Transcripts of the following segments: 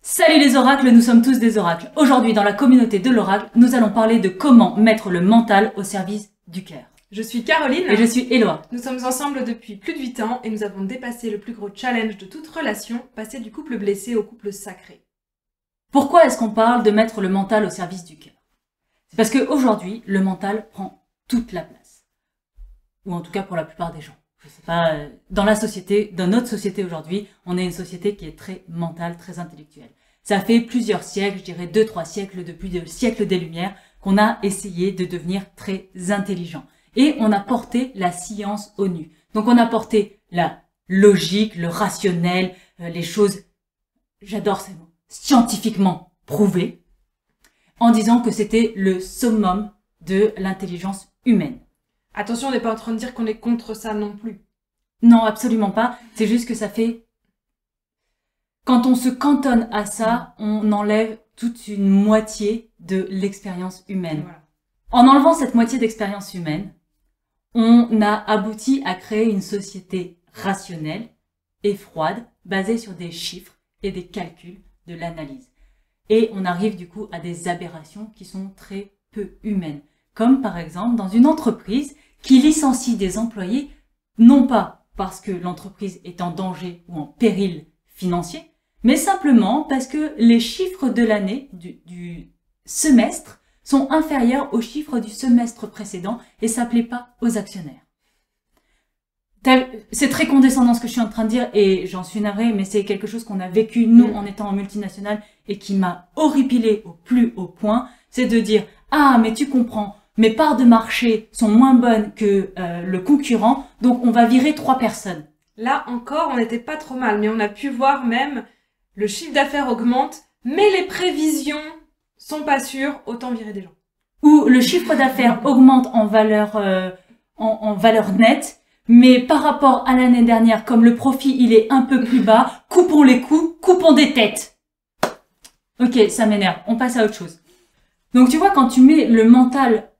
Salut les oracles, nous sommes tous des oracles. Aujourd'hui, dans la communauté de l'oracle, nous allons parler de comment mettre le mental au service du cœur. Je suis Caroline. Et je suis Éloi. Nous sommes ensemble depuis plus de 8 ans et nous avons dépassé le plus gros challenge de toute relation, passer du couple blessé au couple sacré. Pourquoi est-ce qu'on parle de mettre le mental au service du cœur? C'est parce qu'aujourd'hui, le mental prend toute la place. Ou en tout cas pour la plupart des gens. Je sais pas, dans la société, dans notre société aujourd'hui, on est une société qui est très mentale, très intellectuelle. Ça fait plusieurs siècles, je dirais 2-3 siècles, depuis le siècle des Lumières, qu'on a essayé de devenir très intelligent. Et on a porté la science au nu. Donc on a porté la logique, le rationnel, les choses, j'adore ces mots, scientifiquement prouvées, en disant que c'était le summum de l'intelligence humaine. Attention, on n'est pas en train de dire qu'on est contre ça non plus. Non, absolument pas. C'est juste que ça fait... Quand on se cantonne à ça, on enlève toute une moitié de l'expérience humaine. Voilà. En enlevant cette moitié d'expérience humaine, on a abouti à créer une société rationnelle et froide, basée sur des chiffres et des calculs de l'analyse. Et on arrive du coup à des aberrations qui sont très peu humaines. Comme par exemple dans une entreprise qui licencie des employés, non pas parce que l'entreprise est en danger ou en péril financier, mais simplement parce que les chiffres de l'année, du semestre, sont inférieurs aux chiffres du semestre précédent et ça plaît pas aux actionnaires. C'est très condescendant ce que je suis en train de dire et j'en suis navrée, mais c'est quelque chose qu'on a vécu nous en étant en multinationale et qui m'a horripilé au plus haut point, c'est de dire « Ah, mais tu comprends, mes parts de marché sont moins bonnes que le concurrent, donc on va virer 3 personnes. » Là encore, on n'était pas trop mal, mais on a pu voir même le chiffre d'affaires augmente, mais les prévisions sont pas sûres, autant virer des gens. Ou le chiffre d'affaires augmente en valeur, en valeur nette, mais par rapport à l'année dernière, comme le profit il est un peu plus bas, coupons les coûts, coupons des têtes. Ok, ça m'énerve, on passe à autre chose. Donc tu vois, quand tu mets le mental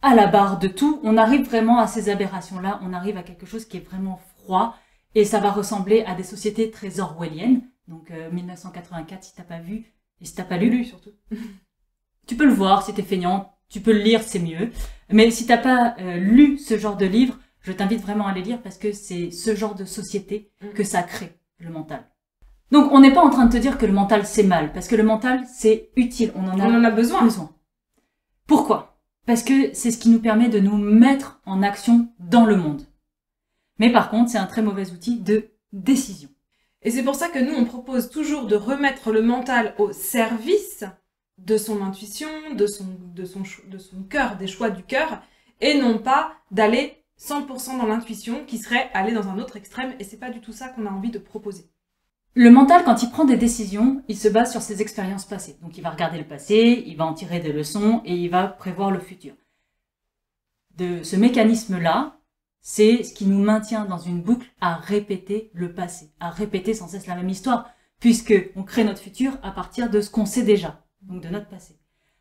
à la barre de tout, on arrive vraiment à ces aberrations-là, on arrive à quelque chose qui est vraiment froid, et ça va ressembler à des sociétés très orwelliennes. Donc 1984, si t'as pas vu, et si t'as pas lu surtout. Tu peux le voir si t'es feignant, tu peux le lire, c'est mieux. Mais si t'as pas lu ce genre de livre, je t'invite vraiment à les lire parce que c'est ce genre de société que ça crée, le mental. Donc on n'est pas en train de te dire que le mental c'est mal, parce que le mental c'est utile, on en a besoin. Pourquoi? Parce que c'est ce qui nous permet de nous mettre en action dans le monde. Mais par contre, c'est un très mauvais outil de décision. Et c'est pour ça que nous, on propose toujours de remettre le mental au service de son intuition, de son cœur, des choix du cœur, et non pas d'aller 100% dans l'intuition, qui serait aller dans un autre extrême, et c'est pas du tout ça qu'on a envie de proposer. Le mental, quand il prend des décisions, il se base sur ses expériences passées. Donc il va regarder le passé, il va en tirer des leçons, et il va prévoir le futur. De ce mécanisme-là, c'est ce qui nous maintient dans une boucle à répéter le passé, à répéter sans cesse la même histoire, puisque on crée notre futur à partir de ce qu'on sait déjà, donc de notre passé.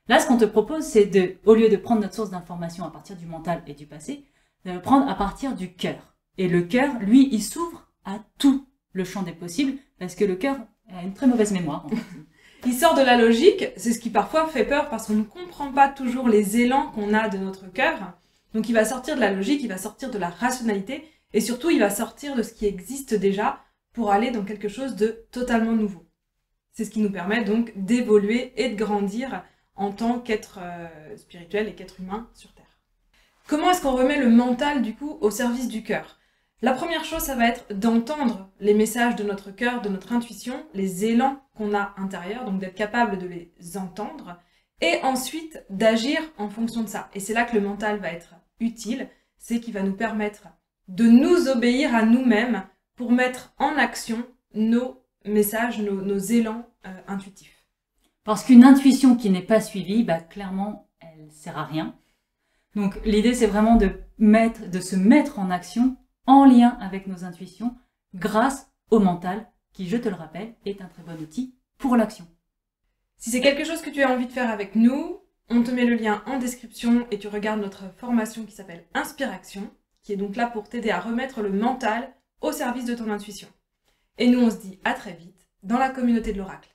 Là, ce qu'on te propose, c'est de, au lieu de prendre notre source d'information à partir du mental et du passé, de le prendre à partir du cœur. Et le cœur, lui, il s'ouvre à tout le champ des possibles, parce que le cœur a une très mauvaise mémoire. En fait. Il sort de la logique, c'est ce qui parfois fait peur, parce qu'on ne comprend pas toujours les élans qu'on a de notre cœur. Donc il va sortir de la logique, il va sortir de la rationalité, et surtout il va sortir de ce qui existe déjà pour aller dans quelque chose de totalement nouveau. C'est ce qui nous permet donc d'évoluer et de grandir en tant qu'être spirituel et qu'être humain sur Terre. Comment est-ce qu'on remet le mental du coup au service du cœur? La première chose, ça va être d'entendre les messages de notre cœur, de notre intuition, les élans qu'on a intérieurs, donc d'être capable de les entendre, et ensuite d'agir en fonction de ça. Et c'est là que le mental va être utile, c'est qu'il va nous permettre de nous obéir à nous-mêmes pour mettre en action nos messages, nos élans intuitifs. Parce qu'une intuition qui n'est pas suivie, bah, clairement, elle sert à rien. Donc l'idée, c'est vraiment de se mettre en action en lien avec nos intuitions grâce au mental qui, je te le rappelle, est un très bon outil pour l'action. Si c'est quelque chose que tu as envie de faire avec nous, on te met le lien en description et tu regardes notre formation qui s'appelle Inspiration, qui est donc là pour t'aider à remettre le mental au service de ton intuition. Et nous, on se dit à très vite dans la communauté de l'oracle.